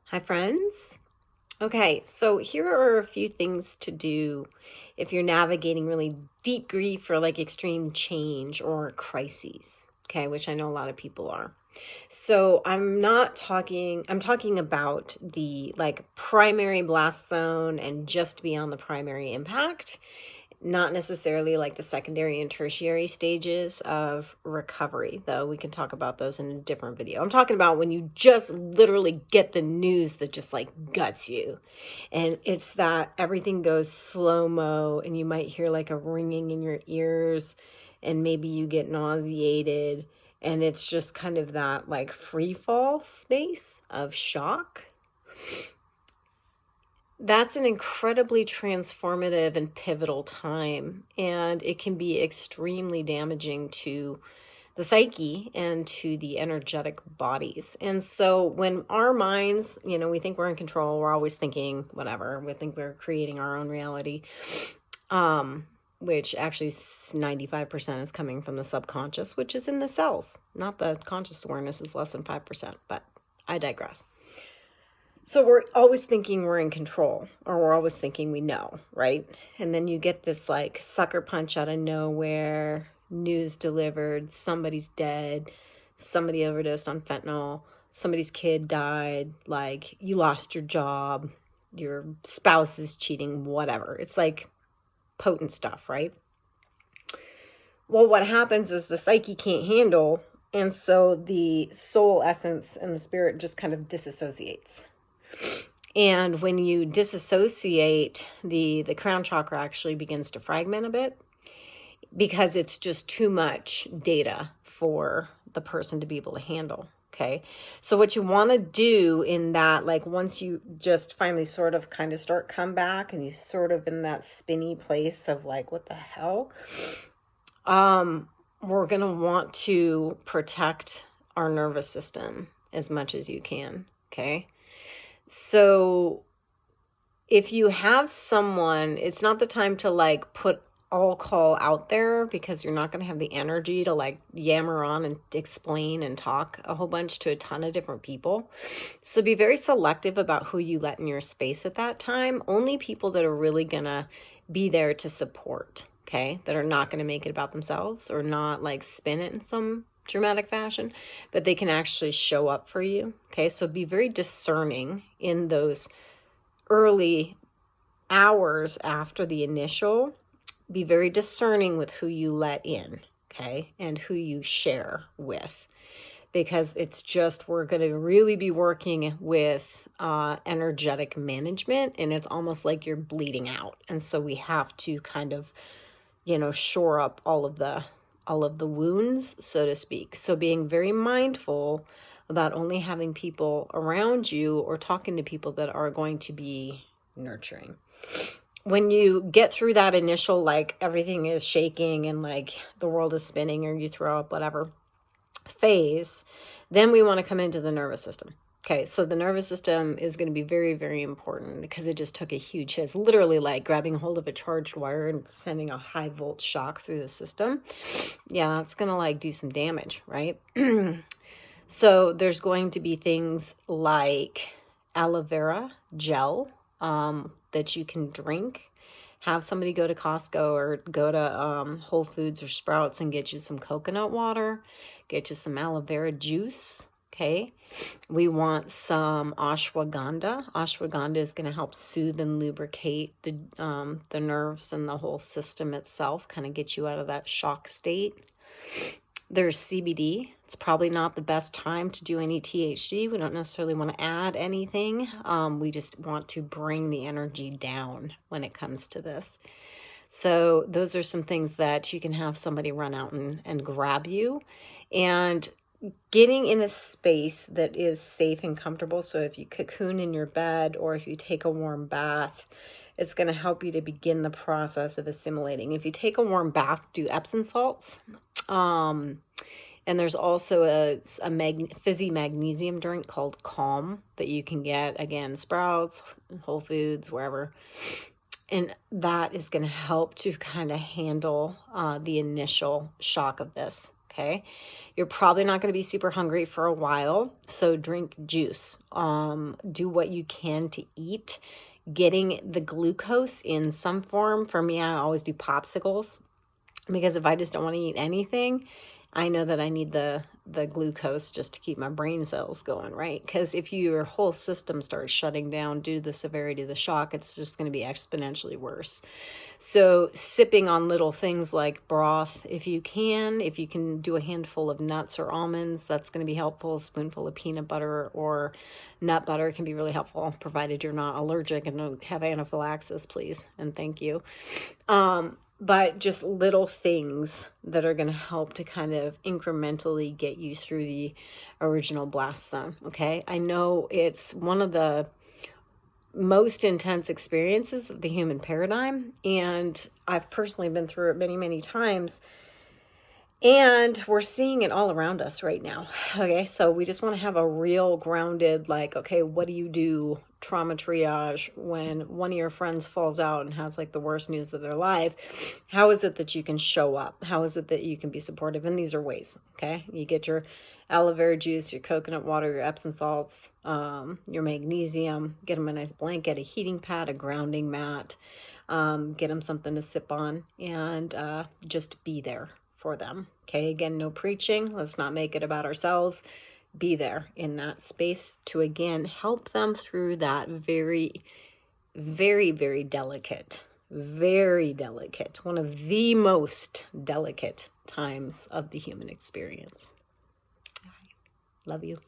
Hi, friends. Okay, so here are a few things to do if you're navigating really deep grief or like extreme change or crises, okay, which I know a lot of people are. So I'm talking about the like primary blast zone and just beyond the primary impact, not necessarily like the secondary and tertiary stages of recovery, though we can talk about those in a different video. I'm talking about when you just literally get the news that just like guts you. And it's that everything goes slow-mo and you might hear like a ringing in your ears and maybe you get nauseated. And it's just kind of that like free fall space of shock. That's an incredibly transformative and pivotal time, and it can be extremely damaging to the psyche and to the energetic bodies. And so when our minds, we think we're in control, we're always thinking whatever, we think we're creating our own reality, which actually 95% is coming from the subconscious, which is in the cells, not the conscious awareness is less than 5%, but I digress. So we're always thinking we're in control, or we're always thinking we know, right? And then you get this like sucker punch out of nowhere, news delivered, somebody's dead, somebody overdosed on fentanyl, somebody's kid died, like you lost your job, your spouse is cheating, whatever. It's like potent stuff, right? Well, what happens is the psyche can't handle, and so the soul essence and the spirit just kind of disassociates. And when you disassociate, the crown chakra actually begins to fragment a bit because it's just too much data for the person to be able to handle. Okay. So what you want to do in that, like once you just finally sort of kind of start come back and you sort of in that spinny place of like, what the hell? We're going to want to protect our nervous system as much as you can. Okay. So if you have someone, it's not the time to like put all call out there because you're not going to have the energy to like yammer on and explain and talk a whole bunch to a ton of different people. So be very selective about who you let in your space at that time. Only people that are really going to be there to support, okay? That are not going to make it about themselves or not like spin it in some dramatic fashion, but they can actually show up for you. Okay. So be very discerning in those early hours after the initial. Be very discerning with who you let in. Okay. And who you share with, because it's just, we're going to really be working with energetic management, and it's almost like you're bleeding out. And so we have to kind of, shore up all of the wounds, so to speak. So being very mindful about only having people around you or talking to people that are going to be nurturing. When you get through that initial, like everything is shaking and like the world is spinning or you throw up, whatever phase, then we want to come into the nervous system. Okay, so the nervous system is going to be very, very important because it just took a huge hit. It's literally like grabbing hold of a charged wire and sending a high volt shock through the system. Yeah, it's going to like do some damage, right? So there's going to be things like aloe vera gel that you can drink. Have somebody go to Costco or go to Whole Foods or Sprouts and get you some coconut water, get you some aloe vera juice. Okay, we want some ashwagandha. Ashwagandha is going to help soothe and lubricate the nerves and the whole system itself, kind of get you out of that shock state. There's CBD. It's probably not the best time to do any THC. We don't necessarily want to add anything. We just want to bring the energy down when it comes to this. So those are some things that you can have somebody run out and grab you. And getting in a space that is safe and comfortable. So if you cocoon in your bed or if you take a warm bath, it's going to help you to begin the process of assimilating. If you take a warm bath, do Epsom salts. And there's also a fizzy magnesium drink called Calm that you can get, again, Sprouts, Whole Foods, wherever. And that is going to help to kind of handle the initial shock of this. Okay. You're probably not going to be super hungry for a while. So drink juice. Do what you can to eat. Getting the glucose in some form. For me, I always do popsicles, because if I just don't want to eat anything, I know that I need the glucose just to keep my brain cells going, right? Because if your whole system starts shutting down due to the severity of the shock, it's just going to be exponentially worse. So sipping on little things like broth, if you can do a handful of nuts or almonds, that's going to be helpful. A spoonful of peanut butter or nut butter can be really helpful, provided you're not allergic and don't have anaphylaxis, please. And thank you. But just little things that are going to help to kind of incrementally get you through the original blast zone. Okay. I know it's one of the most intense experiences of the human paradigm, and I've personally been through it many, many times, and we're seeing it all around us right now. Okay, so we just want to have a real grounded, like, okay, what do you do trauma triage when one of your friends falls out and has like the worst news of their life? How is it that you can show up? How is it that you can be supportive? And these are ways. Okay, you get your aloe vera juice, your coconut water, your Epsom salts, your magnesium. Get them a nice blanket, a heating pad, a grounding mat. Get them something to sip on, and just be there for them. Okay, again, no preaching. Let's not make it about ourselves. Be there in that space to, again, help them through that very, very, very delicate, one of the most delicate times of the human experience. All right. Love you.